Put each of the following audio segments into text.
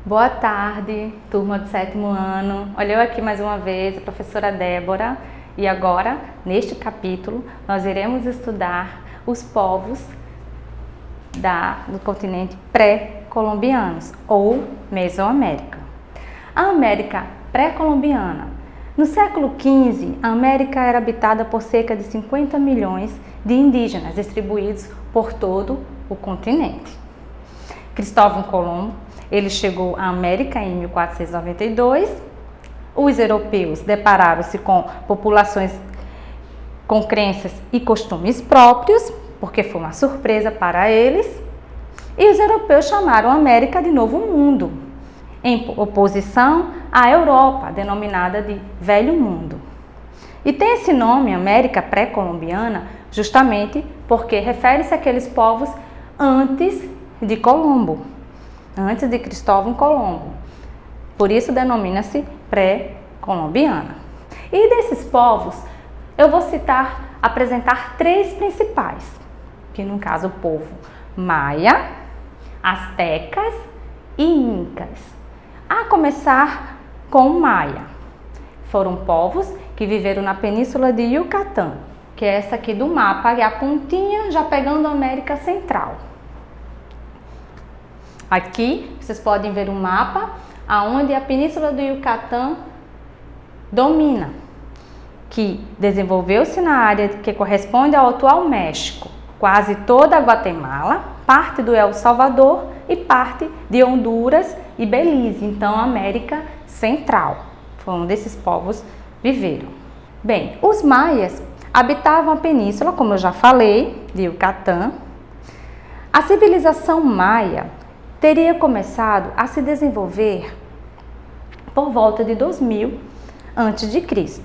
Boa tarde, turma do 7º ano. Olha eu aqui mais uma vez, a professora Débora, e agora, neste capítulo, nós iremos estudar os povos do continente pré-colombianos, ou Mesoamérica. A América pré-colombiana. No século XV, a América era habitada por cerca de 50 milhões de indígenas distribuídos por todo o continente. Cristóvão Colombo, ele chegou à América em 1492. Os europeus depararam-se com populações com crenças e costumes próprios, porque foi uma surpresa para eles. E os europeus chamaram a América de Novo Mundo, em oposição à Europa, denominada de Velho Mundo. E tem esse nome, América pré-colombiana, justamente porque refere-se àqueles povos antes de Colombo, antes de Cristóvão Colombo. Por isso denomina-se pré-colombiana. E desses povos, eu vou apresentar três principais, que no caso o povo maia, astecas e incas. A começar com maia. Foram povos que viveram na península de Yucatán, que é essa aqui do mapa, e a pontinha já pegando a América Central. Aqui vocês podem ver um mapa aonde a península do Yucatán domina, que desenvolveu-se na área que corresponde ao atual México, quase toda a Guatemala, parte do El Salvador e parte de Honduras e Belize. Então, a América Central foi onde esses povos viveram. Bem, os maias habitavam a península, como eu já falei, de Yucatán. A civilização maia teria começado a se desenvolver por volta de 2000 a.C.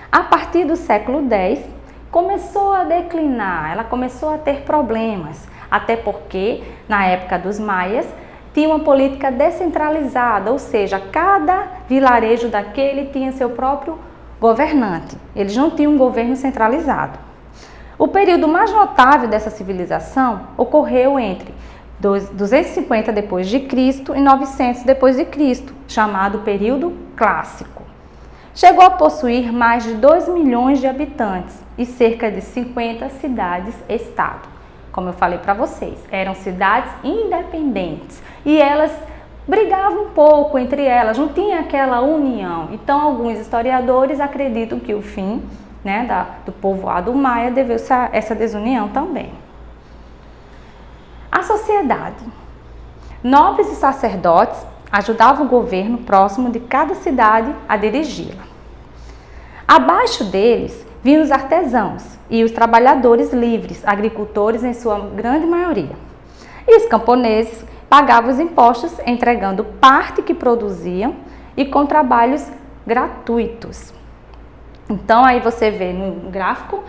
A partir do século X, começou a declinar, ela começou a ter problemas, até porque, na época dos maias, tinha uma política descentralizada, ou seja, cada vilarejo daquele tinha seu próprio governante. Eles não tinham um governo centralizado. O período mais notável dessa civilização ocorreu entre 250 depois de Cristo e 900 depois de Cristo, chamado período clássico. Chegou a possuir mais de 2 milhões de habitantes e cerca de 50 cidades-estado. Como eu falei para vocês, eram cidades independentes e elas brigavam um pouco entre elas, não tinha aquela união. Então, alguns historiadores acreditam que o fim, do povoado maia deveu-se a essa desunião também. A sociedade. Nobres e sacerdotes ajudavam o governo próximo de cada cidade a dirigi-la. Abaixo deles vinham os artesãos e os trabalhadores livres, agricultores em sua grande maioria. E os camponeses pagavam os impostos entregando parte que produziam e com trabalhos gratuitos. Então aí você vê no gráfico,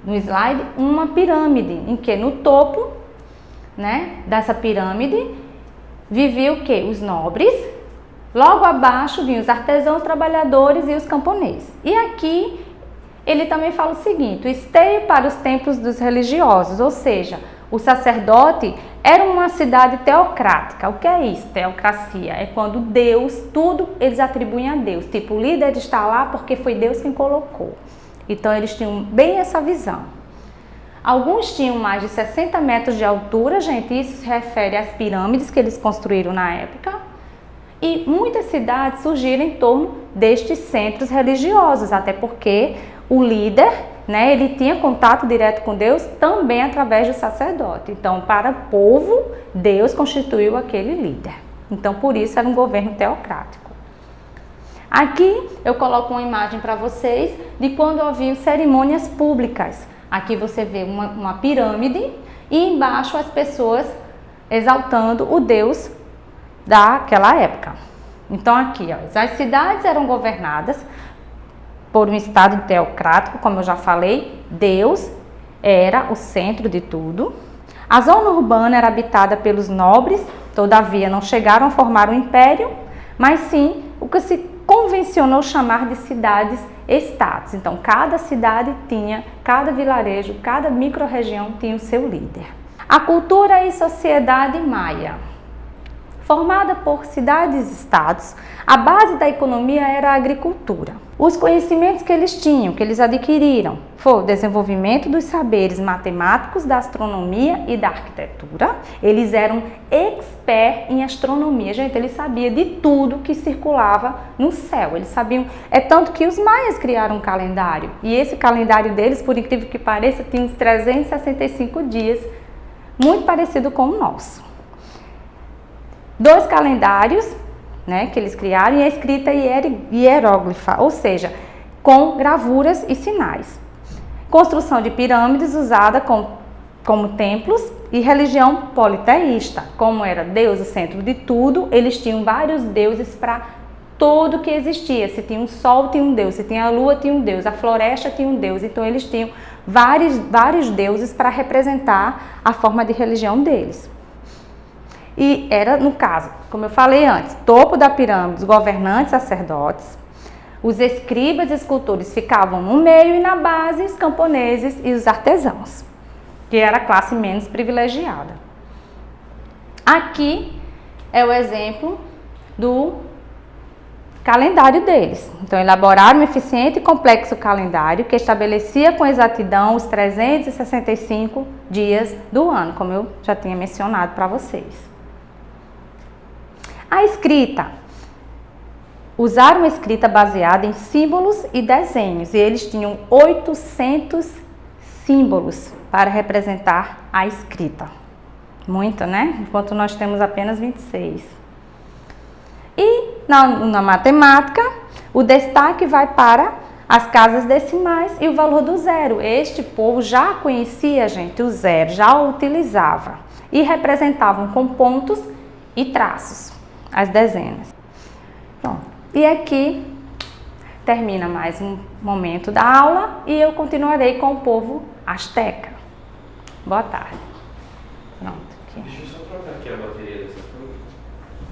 no slide, uma pirâmide em que no topo, dessa pirâmide viviam o quê? Os nobres. Logo abaixo vinham os artesãos, os trabalhadores e os camponeses. E aqui ele também fala o seguinte: o esteio para os templos dos religiosos, ou seja, o sacerdote era uma cidade teocrática. O que é isso? Teocracia é quando Deus, tudo eles atribuem a Deus. Tipo, o líder está lá porque foi Deus quem colocou. Então eles tinham bem essa visão. Alguns tinham mais de 60 metros de altura, gente, isso se refere às pirâmides que eles construíram na época. E muitas cidades surgiram em torno destes centros religiosos, até porque o líder, ele tinha contato direto com Deus também através do sacerdote. Então, para o povo, Deus constituiu aquele líder. Então, por isso era um governo teocrático. Aqui eu coloco uma imagem para vocês de quando haviam cerimônias públicas. Aqui você vê uma pirâmide e embaixo as pessoas exaltando o Deus daquela época. Então aqui, as cidades eram governadas por um estado teocrático, como eu já falei, Deus era o centro de tudo. A zona urbana era habitada pelos nobres, todavia não chegaram a formar um império, mas sim o que se convencionou chamar de cidades-estados. Então, cada cidade tinha, cada vilarejo, cada micro-região tinha o seu líder. A cultura e sociedade maia. Formada por cidades-estados, a base da economia era a agricultura. Os conhecimentos que eles tinham, que eles adquiriram, foi o desenvolvimento dos saberes matemáticos, da astronomia e da arquitetura. Eles eram expert em astronomia, gente, eles sabiam de tudo que circulava no céu, eles sabiam, é tanto que os maias criaram um calendário, e esse calendário deles, por incrível que pareça, tinha uns 365 dias, muito parecido com o nosso. 2 calendários, né, que eles criaram, e a escrita hieróglifa, ou seja, com gravuras e sinais. Construção de pirâmides usada como templos e religião politeísta. Como era Deus o centro de tudo, eles tinham vários deuses para tudo que existia. Se tinha um sol, tinha um deus. Se tinha a lua, tinha um deus. A floresta tinha um deus. Então eles tinham vários deuses para representar a forma de religião deles. E era, no caso, como eu falei antes, topo da pirâmide, os governantes, sacerdotes, os escribas e escultores ficavam no meio e na base, os camponeses e os artesãos, que era a classe menos privilegiada. Aqui é o exemplo do calendário deles. Então, elaboraram um eficiente e complexo calendário que estabelecia com exatidão os 365 dias do ano, como eu já tinha mencionado para vocês. A escrita. Usaram uma escrita baseada em símbolos e desenhos, e eles tinham 800 símbolos para representar a escrita. Muito, né? Enquanto nós temos apenas 26. E na matemática, o destaque vai para as casas decimais e o valor do zero. Este povo já conhecia, gente, o zero, já o utilizava. E representavam com pontos e traços as dezenas. Pronto. E aqui termina mais um momento da aula e eu continuarei com o povo asteca. Boa tarde. Pronto. Aqui. Deixa eu só trocar aqui a bateria dessa coisa.